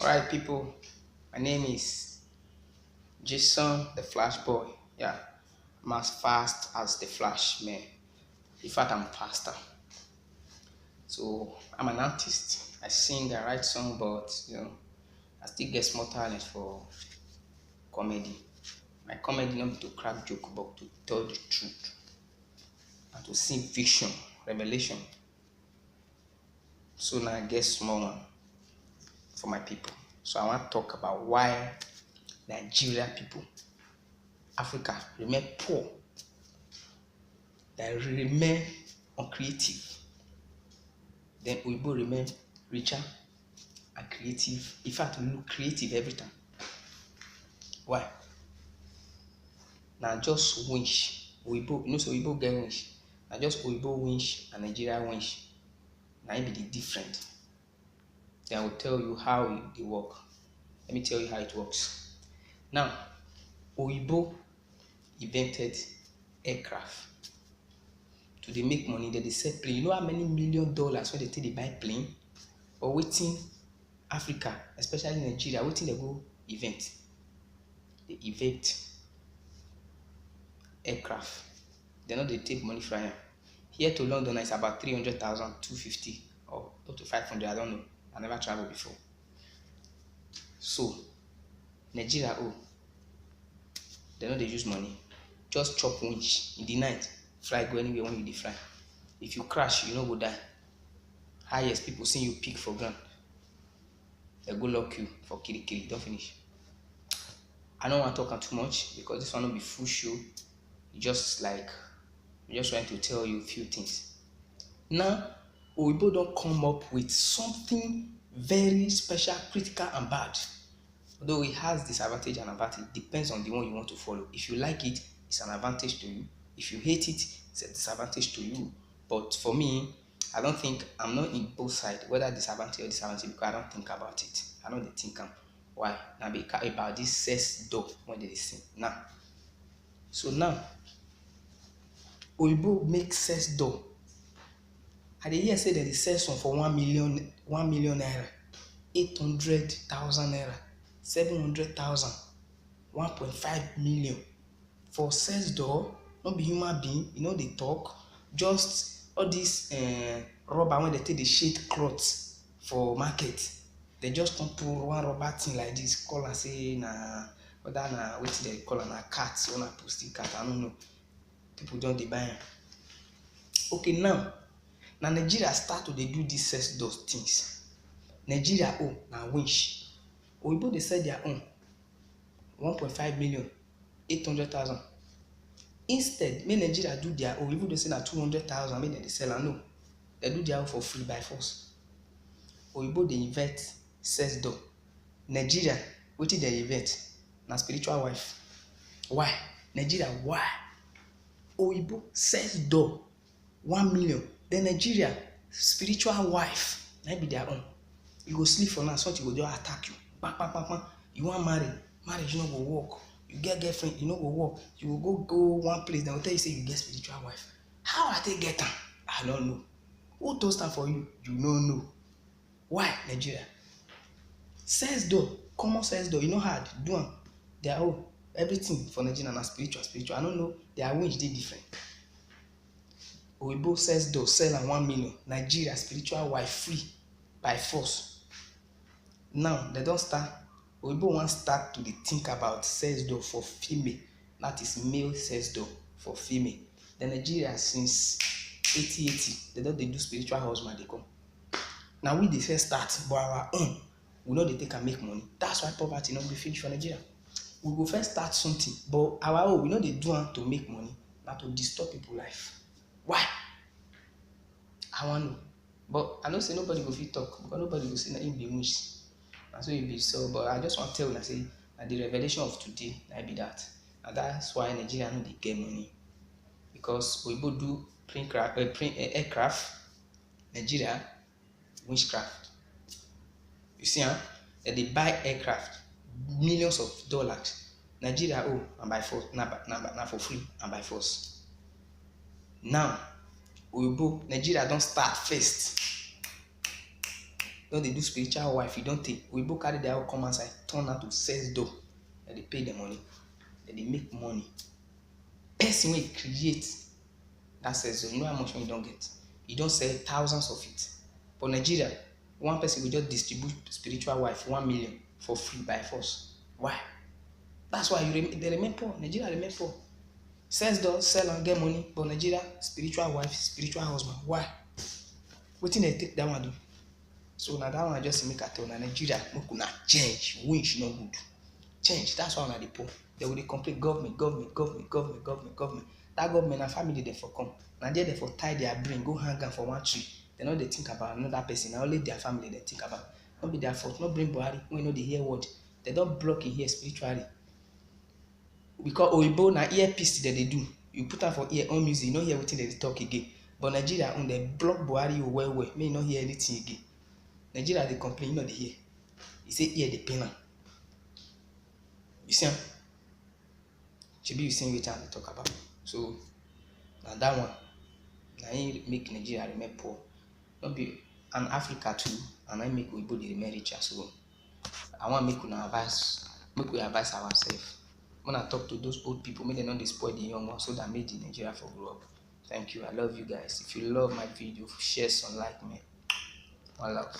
Alright, people, my name is Jason the Flash Boy. Yeah, I'm as fast as the Flash, man. In fact, I'm faster. So, I'm an artist. I sing, I write songs, but I still get small talent for comedy. My comedy not be to crack joke, but to tell the truth and to sing fiction, revelation. So now I get small one for my people. So I want to talk about why Nigeria people, Africa remain poor, that remain uncreative. Then Oyibo remain richer and creative. In fact, we look creative every time. Why? Now just winch. Oyibo, so Oyibo get winch. Now just Oyibo winch and Nigeria winch. Now it be the different. Then I will tell you how it work. Let me tell you how it works. Now, Oyibo invented aircraft. To dey make money, they sell plane. You know how many $1,000,000 when they take they buy plane? Or waiting Africa, especially Nigeria, waiting they go event. They event aircraft. They know they take money from here. Here to London it's about 300,000, 250 or up to 500. I don't know. I never traveled before. So Nigeria, they know they use money. Just chop winch in the night, fly go anywhere when you dey fly. If you crash, you no go die. Highest people see you pick for ground. They go lock you for kirikiri, don't finish. I don't want to talk too much because this one will be full show. Just like I'm just trying to tell you a few things. Now, Oyibo don't come up with something very special, critical, and bad. Although it has disadvantage and advantage, depends on the one you want to follow. If you like it, it's an advantage to you. If you hate it, it's a disadvantage to you. But for me, I don't think I'm not in both sides, whether disadvantage or disadvantage, because I don't think about it. I don't think why. Now because about this sex door when they sing. Now. So now Oyibo make sex door. I dey hear say dem dey sell some for 1 million naira, 800,000 naira, 700,000, 1.5 million for sex door. No be human being, you know dey talk. Just all this rubber when they take the shade cloth for market. They just come put one rubber thing like this, call am say na whether na wetin dem call am na cat or na pussy cat, I don't know. People don dey buy am. Okay, now Nigeria start to dey do this sex door things. Nigeria own na winch. Oyibo dey sell their own 1.5 million, 800,000. Instead, make Nigeria do their own, even though say na 200,000, make dem dey sell am. No, dem do their own for free by force. Oyibo dey invent sex door. Nigeria, wetin dem invent na spiritual wife. Why? Nigeria, why? Oyibo sex door 1 million. Then Nigeria spiritual wife, na be their own. You go sleep for now, something go just attack you. Bang, bang, bang, bang. You want marriage no go work. You get girlfriend, you no go work. You go one place, they will tell you say you get spiritual wife. How I take get am? I don't know. Who toast am for you? You no know. Why? Nigeria. Sex door, common sex door, you know hard, do am. Their own. Everything for Nigeria na spiritual. I don't know. Their winch dey different. Oyibo sex door sell am 1 million. Nigeria spiritual wife free by force. Now they don start. Oyibo wan start to dey think about sex door for female. That is male sex door for female. Then Nigeria since 80, they don dey do spiritual husband dey come. Now we dey first start, but our own we no dey take am make money. That's why poverty no go finish for Nigeria. We go first start something, but our own we no dey do am to make money, na to disturb people life. Why? I wan know. But I know say nobody go fit talk because nobody go say na him be winch. Na so e be so. But I just want tell una say na the revelation of today na be that. And that's why Nigeria no dey get money. Because Oyibo do aircraft, Nigeria witchcraft. You see, dem dey buy aircraft, millions of dollars. Nigeria and by force, na for free and by force. Now, Oyibo, Nigeria don start first. don dey do spiritual wife, you don take. Oyibo carry their own come outside, turn am to sex doll. Dem dey pay dem money, dem dey make money. Person wey create that sex doll, you know how much money e don get? E don sell thousands of it. For Nigeria, one person go just distribute spiritual wife 1 million for free by force. Why? That's why they remain poor. Nigeria remain poor. Sex doll, sell and get money, but Nigeria, spiritual wife, spiritual husband. Why? Wetin dem take that one do? So na that one I just make I tell una, Nigeria, make una change. Winch no good. Change. That's why una dey poor. They will dey complain government. That government na family dem for come. Na there dem for tie their brain, go hang am for one tree. They no dey think about another person. Na only their family dem think about. No be their fault. No bring Buhari wey no dey hear word. They don block him ear spiritually. Because Oyibo na earpiece dem dey do. You put am for ear on music, you no hear wetin dem dey talk again. But Nigeria own dem block Buhari well, make you no hear anything again. Nigeria dey complain, you no dey hear. He say ear dey pain am. You see am? Shebi you see wetin I dey talk about. So na that one na im make Nigeria remain poor. No be, and Africa too, and na im make Oyibo dey remain richer. So I wan make una advise, make we advise ourselves. When I talk to those old people, make dem no dey spoil the young ones, so that make the Nigeria for grow up. Thank you. I love you guys. If you love my video, share some, like me. One love.